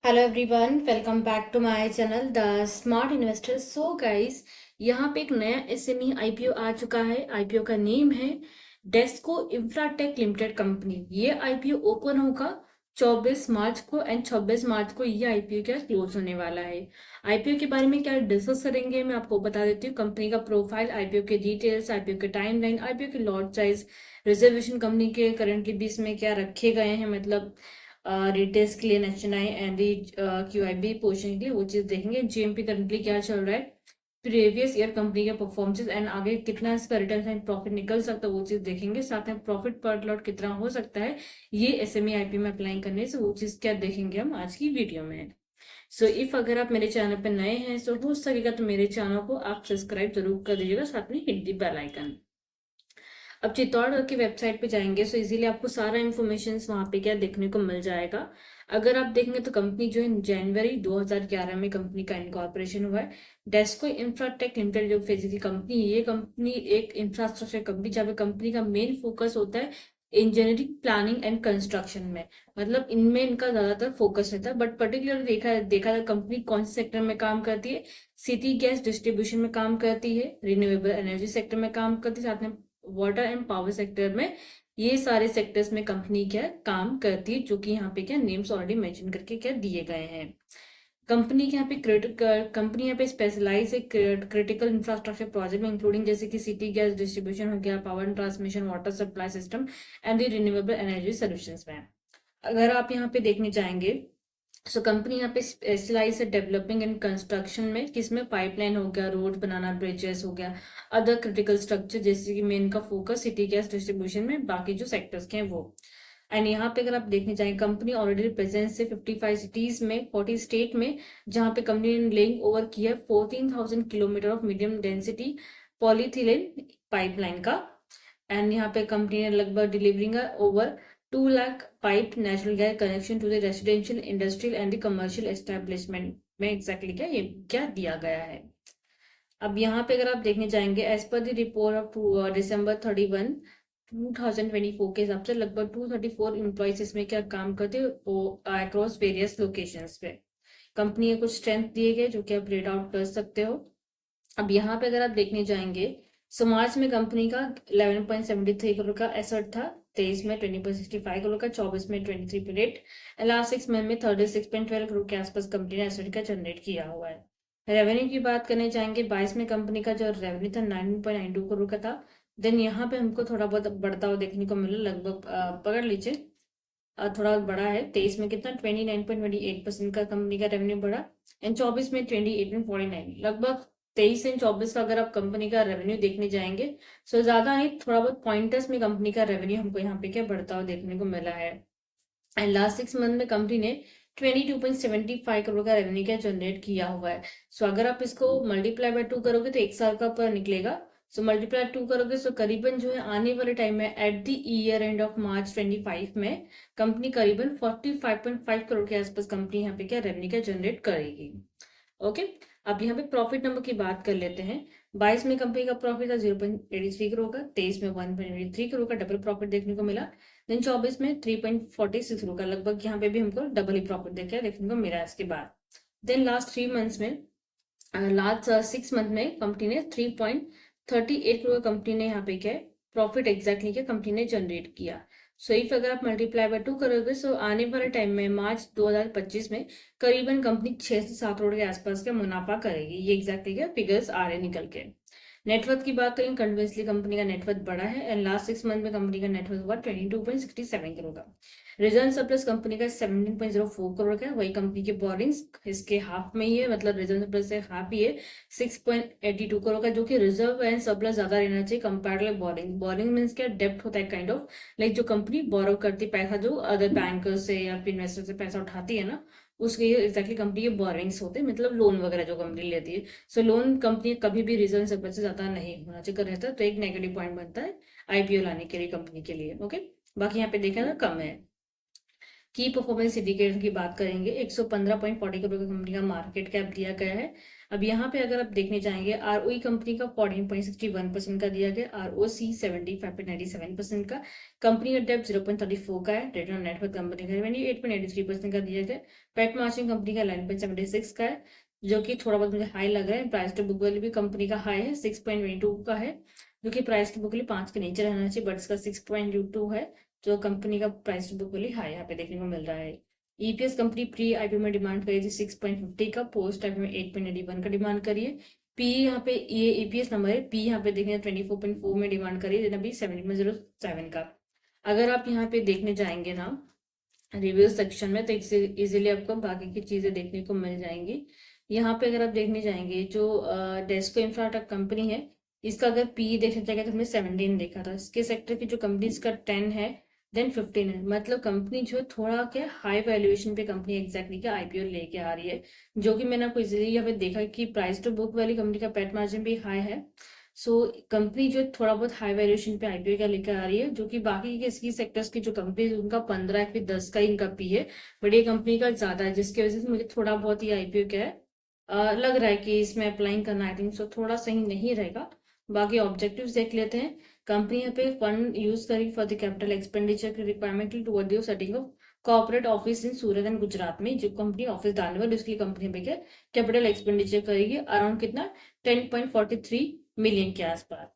Hello everyone, welcome back to my channel the smart investor. So guys, यहाँ पे एक नया एसएमई आईपीओ आ चुका है। आईपीओ का नेम है डेस्को इंफ्राटेक लिमिटेड कंपनी। ये आईपीओ ओपन होगा 24 मार्च को एंड 26 मार्च को ये आईपीओ क्या क्लोज होने वाला है। आईपीओ के बारे में क्या डिस्कस करेंगे मैं आपको बता देती हूँ। कंपनी का प्रोफाइल, आईपीओ के डिटेल्स, आईपीओ के टाइमलाइन, आईपीओ के लॉट साइज, रिजर्वेशन कंपनी के करंटली बीस में क्या रखे गए हैं, मतलब रिटेल्स के लिए एचएनआई एंड क्यूआईबी पोर्शन के लिए वो चीज देखेंगे। जीएमपी करंटली क्या चल रहा है, प्रीवियस ईयर कंपनी के परफॉर्मेंस एंड आगे कितना इसका रिटर्न एंड प्रॉफिट निकल सकता है वो चीज देखेंगे। साथ में प्रॉफिट पर लॉट कितना हो सकता है ये एसएमई आईपी में अप्लाई करने से, वो चीज क्या देखेंगे हम आज की वीडियो में। सो इफ अगर आप मेरे चैनल पर नए हैं तो हो सकेगा तो मेरे चैनल को आप सब्सक्राइब जरूर कर दीजिएगा, साथ में हिट दी बेल आइकन। अब चित्तौड़गढ़ की वेबसाइट पे जाएंगे तो इजीली आपको सारा इन्फॉर्मेशन वहां पे क्या देखने को मिल जाएगा। अगर आप देखेंगे तो कंपनी जो है जनवरी 2011 में कंपनी का इनकॉर्पोरेशन हुआ है। डेस्को इंफ्राटेक लिमिटेड जो फिजिकल कंपनी, ये कंपनी एक इंफ्रास्ट्रक्चर कंपनी जहाँ पे कंपनी का मेन फोकस होता है इंजीनियरिंग, प्लानिंग एंड कंस्ट्रक्शन में। मतलब इनमें इनका ज्यादातर फोकस रहता है। बट पर्टिकुलर देखा देखा जाए कंपनी कौन से सेक्टर में काम करती है, सिटी गैस डिस्ट्रीब्यूशन में काम करती है, रिन्यूएबल एनर्जी सेक्टर में काम करती है, साथ में वाटर एंड पावर सेक्टर में। ये सारे सेक्टर्स में कंपनी क्या काम करती है, जो कि यहाँ पे क्या नेम्स ऑलरेडी मेंशन करके क्या दिए गए हैं। कंपनी के यहाँ पे कंपनी यहाँ पे स्पेशलाइज है क्रिटिकल इंफ्रास्ट्रक्चर प्रोजेक्ट में, इंक्लूडिंग जैसे कि सिटी गैस डिस्ट्रीब्यूशन हो गया, power and transmission, water supply system and the renewable energy solutions में। अगर आप यहाँ पे देखने जाएंगे सो कंपनी यहाँ पे स्पेशलाइज है डेवलपिंग एंड कंस्ट्रक्शन में, किसमें पाइपलाइन हो गया, रोड बनाना, ब्रिजेस हो गया, अदर क्रिटिकल स्ट्रक्चर, जैसे कि मेन का फोकस सिटी गैस डिस्ट्रीब्यूशन में, बाकी जो सेक्टर्स के हैं वो। एंड यहाँ पे अगर आप देखने जाएं कंपनी ऑलरेडी प्रेजेंस है 55 सिटीज में, 40 स्टेट में, जहाँ पे कंपनी ने लेइंग ओवर किया 14,000 kilometre of medium density polyethylene pipeline का। एंड यहाँ पे कंपनी ने लगभग delivering over 2 lakh pipe natural gas connection to the residential, industrial and the commercial establishment में। एग्जैक्टली क्या ये क्या दिया गया है। अब यहाँ पे अगर आप देखने जाएंगे as per the report of December 31 2024 के हिसाब से लगभग 234 एम्प्लॉइज इसमें क्या काम करते हैं अक्रॉस वेरियस लोकेशंस पे। कंपनी के कुछ स्ट्रेंथ दिए गए जो कि आप रेड आउट कर सकते हो। अब यहाँ पे अगर आप देखने जाएंगे मार्च में कंपनी का 11.73 करोड़ का एसेट था, 23 में 20.65 करोड़ का, 24 में 23.8, लास्ट 6 मंथ में 36.12 करोड़ के आसपास कंपनी ने एसेट का जनरेट किया हुआ है। रेवेन्यू की बात करने जाएंगे 22 में कंपनी का जो रेवेन्यू था 9.92 करोड़ का था। देन यहाँ पे हमको थोड़ा बहुत बढ़ता हुआ देखने को मिला, लगभग पकड़ लीजिए थोड़ा बड़ा है। 23 में कितना 29.28% का कंपनी का रेवेन्यू बढ़ा एंड 24 में 28.49, लगभग 23 एंड 24 का अगर आप कंपनी का रेवेन्यू देखने जाएंगे सो ज्यादा नहीं, थोड़ा बहुत पॉइंटर्स में कंपनी का रेवेन्यू हमको यहाँ पे क्या बढ़ता हुआ देखने को मिला है। एंड लास्ट 6 मंथ में कंपनी ने 22.75 करोड़ का रेवेन्यू क्या जनरेट किया हुआ है। सो अगर आप इसको मल्टीप्लाई बाय 2 करोगे तो एक साल का पर निकलेगा। सो मल्टीप्लाई 2 करोगे सो करीबन जो है आने वाले टाइम में at the year end of March 25 में कंपनी करीबन 45.5 करोड़ के आसपास कंपनी यहाँ पे क्या रेवेन्यू क्या जनरेट करेगी। ओके, अब यहाँ पे प्रॉफिट नंबर की बात कर लेते हैं। 22 में कंपनी का प्रॉफिट था 0.83 करोड़ का, 23 में 1.83 करोड़ का डबल प्रॉफिट देखने को मिला। देन 24 में 3.46 करोड़ का, लगभग यहाँ पे भी हमको डबल ही प्रॉफिट देखने को मिला इसके बाद। देन लास्ट 3 मंथ्स में, लास्ट 6 मंथ में कंपनी ने 3.38 करोड़ कंपनी ने यहाँ पे क्या प्रॉफिट एग्जैक्टली क्या कंपनी ने जनरेट किया। सो इफ अगर आप मल्टीप्लाई बाय 2 करोगे सो आने वाले टाइम में मार्च 2025 में करीबन कंपनी 6 से 7 करोड़ के आसपास का मुनाफा करेगी। ये एग्जैक्टली क्या फिगर्स आ रहे निकल के। नेटवर्थ की बात करें कंटिन्यूसली कंपनी का नेटवर्थ बढ़ा है एंड लास्ट 6 मंथ में कंपनी का नेटवर्थ हुआ 22.67 करोड़ का। रिजर्व सरप्लस कंपनी का 17.04 करोड़ का है, वही कंपनी के बोरिंग्स इसके हाफ में ही है, मतलब रिजर्व सरप्लस से हाफ ही है 6.82 करोड़ का, जो कि रिजर्व एंड सरप्लस ज्यादा रहना चाहिए compare too boring. Boring means क्या डेप्ट होता है काइंड ऑफ लाइक जो कंपनी बोरो करती पैसा, जो अदर बैंकर से या फिर इन्वेस्टर से पैसा उठाती है ना, उसके एग्जैक्टली कंपनी के बोरिंग्स होते हैं, मतलब लोन वगैरह जो कंपनी लेती है। सो लोन कंपनी कभी भी रिजर्व सरप्लस से ज्यादा नहीं होना चाहिए रहता है, तो एक नेगेटिव पॉइंट बनता है आईपीओ लाने के लिए कंपनी के लिए। ओके, बाकी यहाँ पे देखा ना कम है। की परफॉर्मेंस इंडिकेटर की बात करेंगे, 115.40 करोड़ की कंपनी का मार्केट कैप दिया गया है। अब यहाँ पे अगर आप देखने जाएंगे, आरओई कंपनी का 14.61% का दिया गया, आरओसी 75.97% का, कंपनी का डेब्ट 0.34 का है, रिटर्न ऑन नेटवर्थ कंपनी का 28.83% का दिया गया, पेट मार्जिन कंपनी का 11.76 का है, जो कि थोड़ा बहुत मुझे हाई लग रहा है। प्राइस टू बुक वैल्यू भी कंपनी का हाई है, 6.22 का है, जो कि प्राइस टू बुक वैल्यू 5 के नीचे रहना चाहिए, बट इसका 6.22 है, जो कंपनी का price to book value high यहाँ पे देखने को मिल रहा है। ईपीएस कंपनी प्री आईपीओ में डिमांड करी थी 6.50 का, पोस्ट आईपीओ में 8.81 का डिमांड करी है। पी यहाँ पे ये ईपीएस नंबर है, पी यहाँ पे देखेंगे 24.4 में डिमांड करी है, अभी 17.07 का। अगर आप यहाँ पे देखने जाएंगे ना रिव्यू सेक्शन में, तो इजीली आपको बाकी की चीजें देखने को मिल जाएंगी। यहाँ पे अगर आप देखने जाएंगे, जो डेस्को इंफ्राटेक कंपनी है, इसका अगर पी देखने जाएगा तो हमने 17 देखा था। इसके सेक्टर की जो कंपनी, इसका 10 है, देन 15 है, मतलब कंपनी जो है थोड़ा क्या हाई वैल्यूएशन पे कंपनी एग्जैक्टली क्या आईपीओ लेके आ रही है, जो कि मैंने आपको इजीली यहाँ पे देखा कि प्राइस टू बुक वाली कंपनी का पेट मार्जिन भी हाई है। सो कंपनी जो थोड़ा बहुत हाई वैल्यूएशन पे आईपीओ क्या लेकर आ रही है, जो कि बाकी के इसकी सेक्टर्स की जो कंपनी उनका 15 या फिर 10 का इनका पी है, बट ये कंपनी का ज्यादा है, जिसकी वजह से मुझे थोड़ा बहुत ही आईपीओ क्या है लग रहा है कि इसमें अप्लाइंग करना आई थिंक सो थोड़ा सही नहीं रहेगा। बाकी ऑब्जेक्टिव्स देख लेते हैं। कंपनी यहाँ पे फंड यूज करेगी फॉर द कैपिटल एक्सपेंडिचर की requirement toward the setting of corporate office in Surat and Gujarat में, जो कंपनी ऑफिस डालने वाली उसके लिए कंपनी पे क्या कैपिटल एक्सपेंडिचर करेगी अराउंड कितना 10.43 मिलियन के आसपास।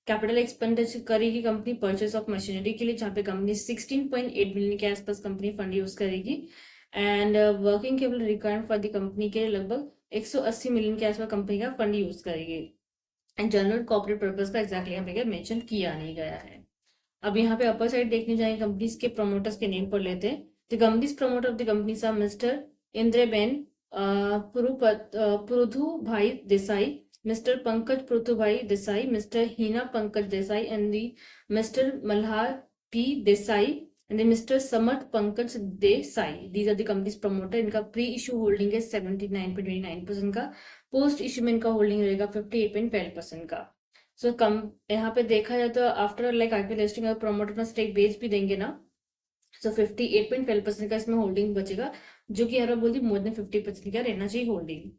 कैपिटल एक्सपेंडिचर करेगी कंपनी परचेस ऑफ मशीनरी के लिए, जहाँ पे कंपनी 16.8 मिलियन के आसपास कंपनी फंड यूज करेगी। And working capital requirement for the company के लगभग 180 मिलियन के आसपास कंपनी का फंड यूज करेगी। एंड जनरल कॉर्पोरेट पर्पज का एग्जैक्टली यहाँ पे मेंशन किया नहीं गया है। अब यहाँ पे अपर साइड देखने जाएंगे, कंपनीज के प्रमोटर्स के नेम पर लेते हैं। The companies promoter of the companies are mister Indraben Purudhu bhai Desai, mister Pankaj Purudhu bhai Desai, mister Heena Pankaj Desai, and the mister Malhar P Desai, and mister Samarth Pankaj Desai. These are the companies promoter. इनका प्री इशू होल्डिंग है 79.29% का, पोस्ट इशू में इनका होल्डिंग रहेगा 58.12% का। सो कम यहाँ पे देखा जाए तो आफ्टर लाइक आईपीओ लिस्टिंग अगर प्रमोटर अपना स्टेक बेच भी देंगे ना, सो 58.12% का इसमें होल्डिंग बचेगा, जो कि हर बार बोलती मोर देन 50% का रहना चाहिए होल्डिंग।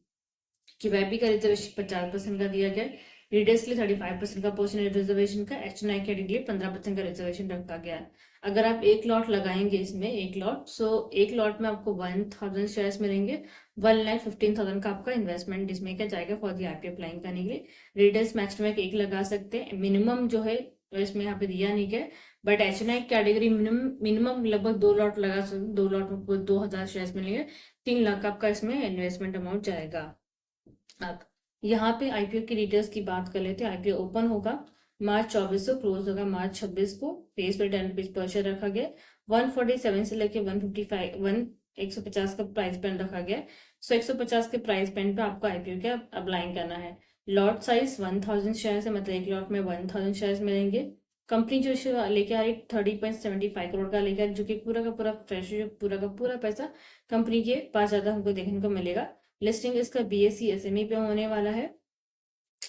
कि वैबी का रिजर्वेशन 50% का दिया गया है, रीडर्स के लिए 35% का पोर्शन रिजर्वेशन का, एचएनआई के लिए 15% का रिजर्वेशन रखा गया है। अगर आप एक लॉट लगाएंगे इसमें एक लॉट, सो एक लॉट में आपको 1000 शेयर्स मिलेंगे, 1,15,000 का आपका इन्वेस्टमेंट इसमें क्या जाएगा फॉर दी आईपीओ अप्लाइंग करने के लिए। रीडर्स मैक्सिमम एक लगा सकते हैं, मिनिमम जो है इसमें यहाँ पे दिया नहीं गया, बट एचएनआई कैटेगरी मिनिमम लगभग 2 लॉट लगा सकते, 2 लॉट में 2000 शेयर्स मिलेंगे, 3 लाख आपका इसमें इन्वेस्टमेंट अमाउंट जाएगा। अब यहाँ पे आईपीओ की डिटेल्स की बात कर लेते हैं। आईपीओ ओपन होगा मार्च 24 को, क्लोज होगा मार्च 26 को। फेस पे 10 रुपीज पर शेयर रखा गया, 147 से लेके 150 का प्राइस बैंड रखा गया। सो 150 के प्राइस बैंड पे आपको आईपीओ क्या अप्लाई करना है। लॉट साइज 1000 शेयर है, मतलब एक लॉट में 1000 शेयर मिलेंगे। कंपनी जो लेके आ रही 30.75 करोड़ का लेकर, जो कि पूरा का पूरा फ्रेश, पूरा का पूरा पैसा कंपनी के पास जाता हमको देखने को मिलेगा। लिस्टिंग इसका बीएसई एसएमई पे होने वाला है।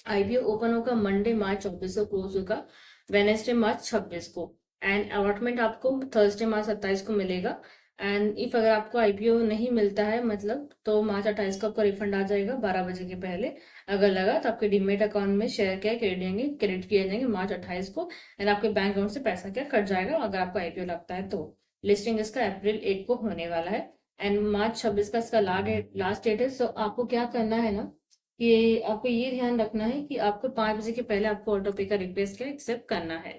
आईपीओ ओपन होगा मंडे मार्च 24 को, क्लोज होगा वेनेसडे मार्च 26 को। एंड अलॉटमेंट आपको थर्सडे मार्च 27 को मिलेगा। एंड इफ अगर आपको आईपीओ नहीं मिलता है मतलब, तो मार्च 28 को आपका रिफंड आ जाएगा 12 बजे के पहले। अगर लगा तो आपके डीमेट अकाउंट में शेयर क्या क्रेडिट किए जाएंगे मार्च 28 को, एंड आपके बैंक अकाउंट से पैसा क्या कट जाएगा अगर आपको आईपीओ लगता है तो। लिस्टिंग इसका अप्रैल 1 को होने वाला है, एंड मार्च 26 का इसका लास्ट डेट है। सो आपको क्या करना है ना, कि आपको ये ध्यान रखना है कि आपको 5 बजे के पहले आपको ऑटो पे का रिक्वेस्ट क्या एक्सेप्ट करना है।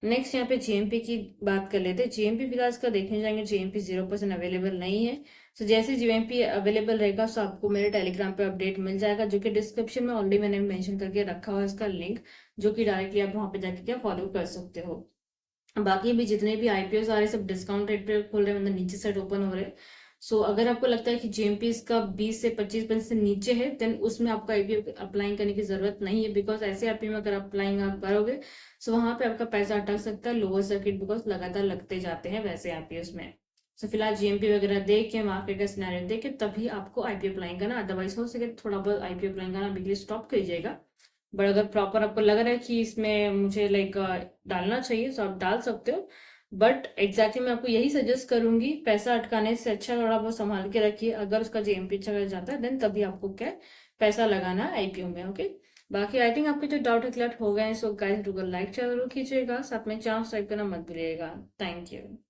नेक्स्ट यहाँ पे जीएमपी की बात कर लेते हैं। जीएमपी फिलहाल इसका देखने जाएंगे, जीएमपी 0% अवेलेबल नहीं है। सो जैसे जीएमपी अवेलेबल रहेगा, सो आपको मेरे टेलीग्राम पे अपडेट मिल जाएगा, जो कि डिस्क्रिप्शन में ऑलरेडी मैंने मेंशन करके रखा हुआ है इसका लिंक, जो कि डायरेक्टली आप वहाँ पे जाके क्या फॉलो कर सकते हो। बाकी भी जितने भी आईपीओ आ रहे सब डिस्काउंट रेट पे खुल रहे हैं, मतलब नीचे साइड ओपन हो रहे हैं। सो अगर आपको लगता है कि जीएमपी इसका 20 से 25% से नीचे है, देन उसमें आपको आईपीओ अप्लाई करने की जरूरत नहीं है, बिकॉज ऐसे आईपीओ में अगर अप्लाइंग आप करोगे, सो वहां पे आपका पैसा अटक सकता है लोअर सर्किट, बिकॉज लगातार लगते जाते हैं वैसे आईपीओ में। सो फिलहाल जीएमपी वगैरह देख के, मार्केट का सिनेरियो देख के तभी आपको आईपीओ अप्लाई करना, अदरवाइज हो सके थोड़ा बहुत आईपीओ अप्लाई करना बिल्कुल स्टॉप करिएगा। बट अगर प्रॉपर आपको लग रहा है कि इसमें मुझे लाइक डालना चाहिए, तो आप डाल सकते हो। बट एग्जैक्टली मैं आपको यही सजेस्ट करूंगी, पैसा अटकाने से अच्छा थोड़ा बहुत संभाल के रखिए। अगर उसका जेएमपी चला जाता है देन तभी आपको क्या है, पैसा लगाना है आईपीओ में। ओके, बाकी आई थिंक आपके जो डाउट है क्लियर हो गए हैं। सो गाइस, लाइक जरूर कीजिएगा, साथ में चांस टाइप करना मत भूलिएगा। Thank you.